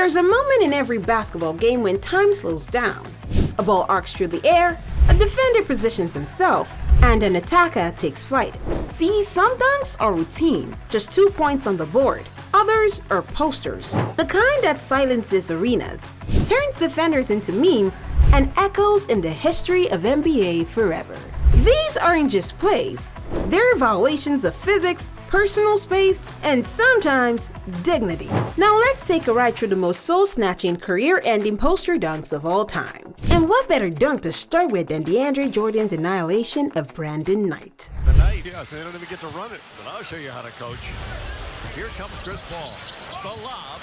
There's a moment in every basketball game when time slows down. A ball arcs through the air, a defender positions himself, and an attacker takes flight. See, some dunks are routine, just 2 points on the board. Others are posters, the kind that silences arenas, turns defenders into memes, and echoes in the history of NBA forever. These aren't just plays, they're violations of physics, personal space, and sometimes dignity. Now let's take a ride through the most soul-snatching, career-ending poster dunks of all time. And what better dunk to start with than DeAndre Jordan's annihilation of Brandon Knight? The Knight, yes, they don't even get to run it, but I'll show you how to coach. Here comes Chris Paul. The lob.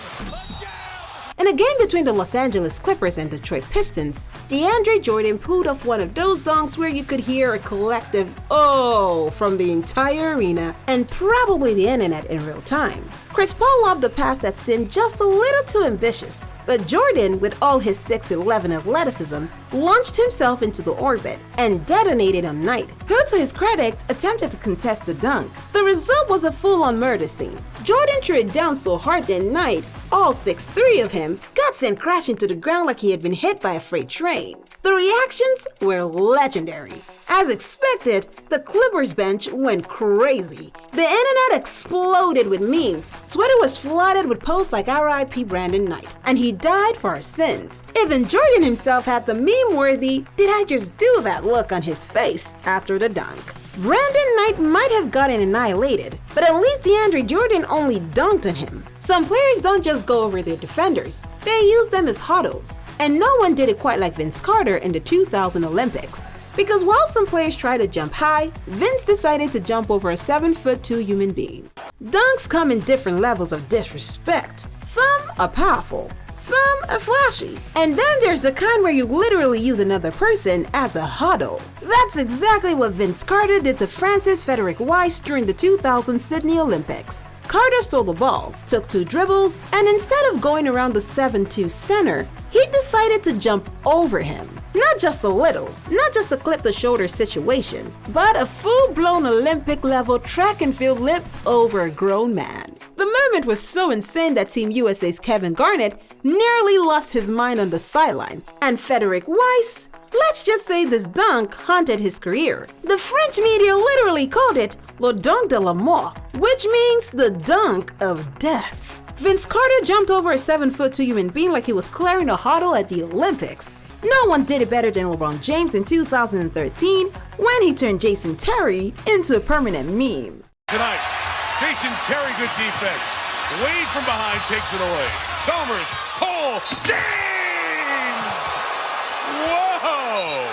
In a game between the Los Angeles Clippers and Detroit Pistons, DeAndre Jordan pulled off one of those dunks where you could hear a collective "oh" from the entire arena and probably the internet in real time. Chris Paul lobbed a pass that seemed just a little too ambitious, but Jordan, with all his 6'11" athleticism, launched himself into the orbit and detonated on Knight, who, to his credit, attempted to contest the dunk. The result was a full-on murder scene. Jordan threw it down so hard that Knight, all 6'3" of him, got sent crashing to the ground like he had been hit by a freight train. The reactions were legendary. As expected, the Clippers bench went crazy. The internet exploded with memes. Twitter was flooded with posts like RIP Brandon Knight, and he died for our sins. Even Jordan himself had the meme-worthy "did I just do that" look on his face after the dunk. Brandon Knight might have gotten annihilated, but at least DeAndre Jordan only dunked on him. Some players don't just go over their defenders, they use them as huddles. And no one did it quite like Vince Carter in the 2000 Olympics. Because while some players try to jump high, Vince decided to jump over a 7'2" human being. Dunks come in different levels of disrespect. Some are powerful, some are flashy, and then there's the kind where you literally use another person as a huddle. That's exactly what Vince Carter did to Francis Frederick Weiss during the 2000 Sydney Olympics. Carter stole the ball, took 2 dribbles, and instead of going around the 7'2" center, he decided to jump over him. Not just a little, not just a clip-the-shoulder situation, but a full-blown Olympic-level track and field leap over a grown man. The moment was so insane that Team USA's Kevin Garnett nearly lost his mind on the sideline, and Frederick Weiss, let's just say this dunk haunted his career. The French media literally called it "le dunk de la mort," which means the dunk of death. Vince Carter jumped over a 7'2" human being like he was clearing a huddle at the Olympics. No one did it better than LeBron James in 2013 when he turned Jason Terry into a permanent meme. Tonight, Jason Terry, good defense. Wade from behind takes it away. Chalmers, Cole, James! Whoa!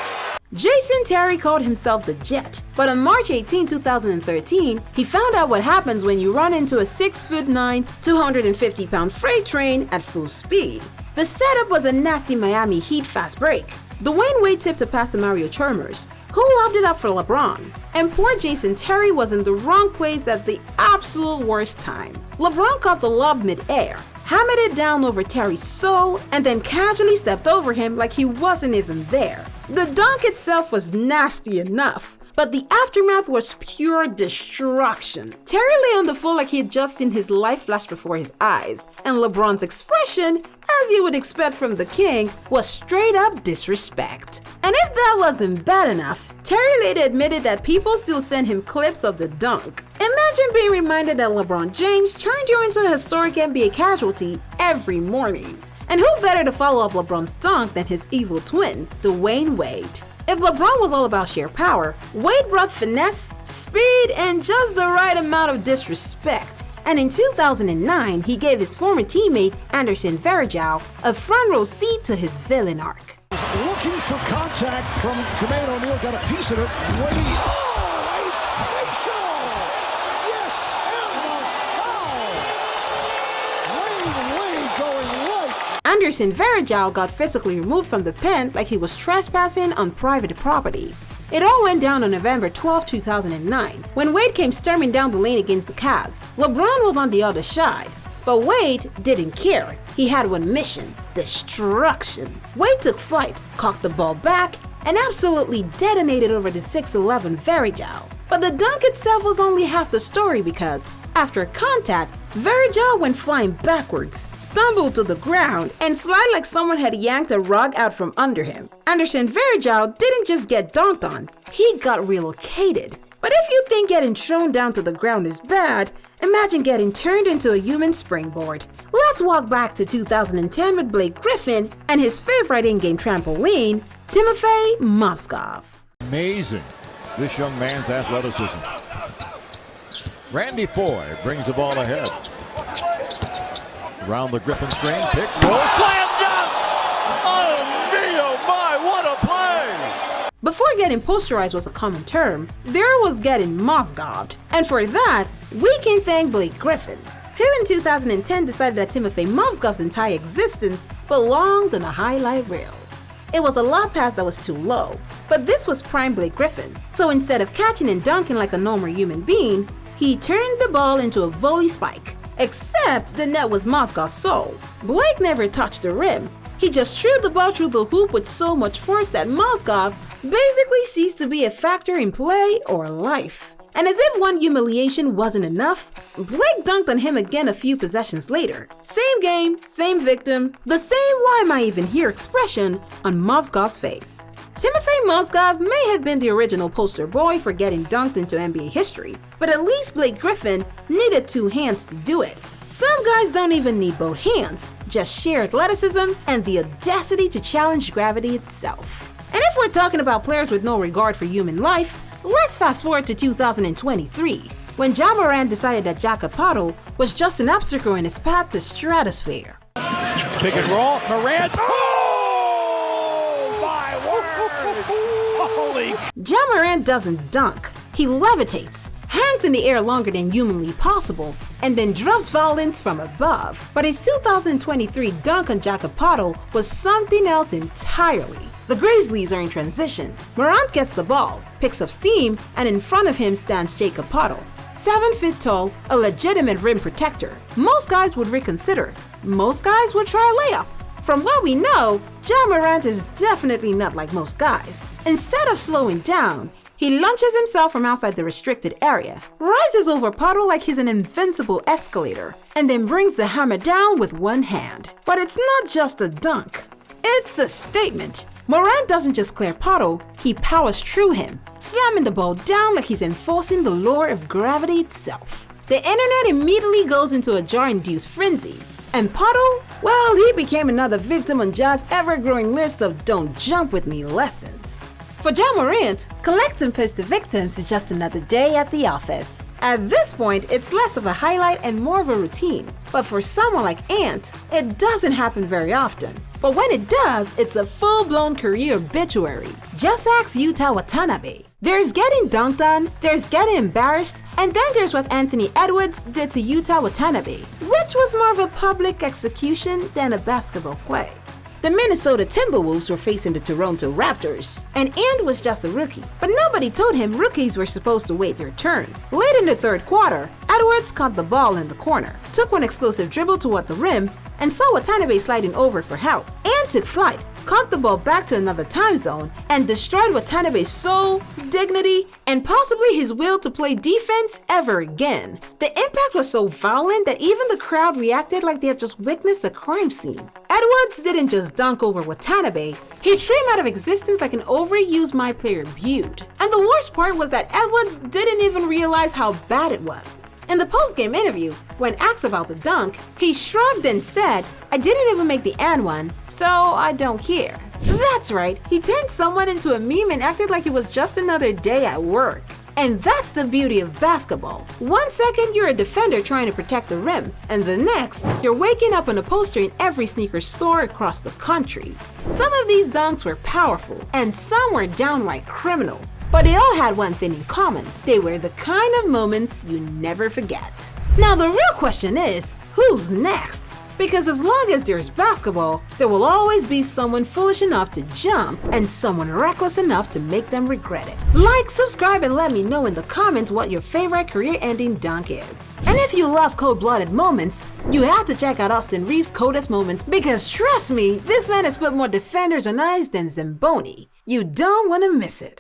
Jason Terry called himself the Jet, but on March 18, 2013, he found out what happens when you run into a 6'9", 250-pound freight train at full speed. The setup was a nasty Miami Heat fast break. Dwayne Wade tipped a pass to Mario Chalmers, who lobbed it up for LeBron. And poor Jason Terry was in the wrong place at the absolute worst time. LeBron caught the lob mid-air, hammered it down over Terry's soul, and then casually stepped over him like he wasn't even there. The dunk itself was nasty enough, but the aftermath was pure destruction. Terry lay on the floor like he had just seen his life flash before his eyes, and LeBron's expression, as you would expect from the king, was straight up disrespect. And if that wasn't bad enough, Terry later admitted that people still send him clips of the dunk. Imagine being reminded that LeBron James turned you into a historic NBA casualty every morning. And who better to follow up LeBron's dunk than his evil twin, Dwayne Wade? If LeBron was all about sheer power, Wade brought finesse, speed, and just the right amount of disrespect. And in 2009, he gave his former teammate, Anderson Varejao, a front row seat to his villain arc. Looking for contact from Jermaine O'Neal, got a piece of it. Wade, facial! Yes, and a foul! Wade going right. Anderson Varejao got physically removed from the pen like he was trespassing on private property. It all went down on November 12, 2009, when Wade came storming down the lane against the Cavs. LeBron was on the other side, but Wade didn't care. He had one mission: destruction. Wade took flight, cocked the ball back, and absolutely detonated over the 6'11" Varejao. But the dunk itself was only half the story because After contact, Virgil went flying backwards, stumbled to the ground, and slid like someone had yanked a rug out from under him. Anderson Virgil didn't just get dunked on, he got relocated. But if you think getting thrown down to the ground is bad, imagine getting turned into a human springboard. Let's walk back to 2010 with Blake Griffin and his favorite in-game trampoline, Timofey Mozgov. Amazing, this young man's athleticism. Randy Foy brings the ball ahead. Around the Griffin screen, pick, roll, slam dunk! Oh me, oh my, what a play! Before getting posterized was a common term, there was getting Mozgoved. And for that, we can thank Blake Griffin, who in 2010 decided that Timofey Mozgov's entire existence belonged on a highlight reel. It was a lob pass that was too low, but this was prime Blake Griffin. So instead of catching and dunking like a normal human being, he turned the ball into a volley spike. Except the net was Mozgov's soul. Blake never touched the rim. He just threw the ball through the hoop with so much force that Mozgov basically ceased to be a factor in play or life. And as if one humiliation wasn't enough, Blake dunked on him again a few possessions later. Same game, same victim, the same "why am I even here" expression on Mozgov's face. Timofey Mozgov may have been the original poster boy for getting dunked into NBA history, but at least Blake Griffin needed two hands to do it. Some guys don't even need both hands, just sheer athleticism and the audacity to challenge gravity itself. And if we're talking about players with no regard for human life, let's fast forward to 2023, when Ja Morant decided that Ja was just an obstacle in his path to stratosphere. Pick and roll, Morant. Oh, my word! Holy! Ja Morant doesn't dunk. He levitates, hangs in the air longer than humanly possible, and then drops violence from above. But his 2023 dunk on Ja was something else entirely. The Grizzlies are in transition. Morant gets the ball, picks up steam, and in front of him stands Jakob Poeltl, 7 feet tall, a legitimate rim protector. Most guys would reconsider. Most guys would try a layup. From what we know, Ja Morant is definitely not like most guys. Instead of slowing down, he launches himself from outside the restricted area, rises over Poeltl like he's an invincible escalator, and then brings the hammer down with one hand. But it's not just a dunk. It's a statement. Morant doesn't just clear Poeltl, he powers through him, slamming the ball down like he's enforcing the law of gravity itself. The internet immediately goes into a jar-induced frenzy, and Poeltl, well, he became another victim on Ja's ever-growing list of "don't jump with me" lessons. For Ja Morant, collecting pistol victims is just another day at the office. At this point, it's less of a highlight and more of a routine. But for someone like Ant, it doesn't happen very often. But when it does, it's a full-blown career obituary. Just ask Yuta Watanabe. There's getting dunked on, there's getting embarrassed, and then there's what Anthony Edwards did to Yuta Watanabe, which was more of a public execution than a basketball play. The Minnesota Timberwolves were facing the Toronto Raptors, and Ant was just a rookie, but nobody told him rookies were supposed to wait their turn. Late in the third quarter, Edwards caught the ball in the corner, took one explosive dribble toward the rim, and saw Watanabe sliding over for help. Ant took flight, caught the ball back to another time zone, and destroyed Watanabe's soul, dignity, and possibly his will to play defense ever again. The impact was so violent that even the crowd reacted like they had just witnessed a crime scene. Edwards didn't just dunk over Watanabe, he threw him out of existence like an overused My Player Butte. And the worst part was that Edwards didn't even realize how bad it was. In the post-game interview, when asked about the dunk, he shrugged and said, "I didn't even make the and one, so I don't care." That's right, he turned someone into a meme and acted like it was just another day at work. And that's the beauty of basketball. 1 second you're a defender trying to protect the rim, and the next, you're waking up on a poster in every sneaker store across the country. Some of these dunks were powerful, and some were downright criminal. But they all had one thing in common. They were the kind of moments you never forget. Now the real question is, who's next? Because as long as there's basketball, there will always be someone foolish enough to jump and someone reckless enough to make them regret it. Like, subscribe, and let me know in the comments what your favorite career-ending dunk is. And if you love cold-blooded moments, you have to check out Austin Reeves' coldest moments, because trust me, this man has put more defenders on ice than Zamboni. You don't want to miss it.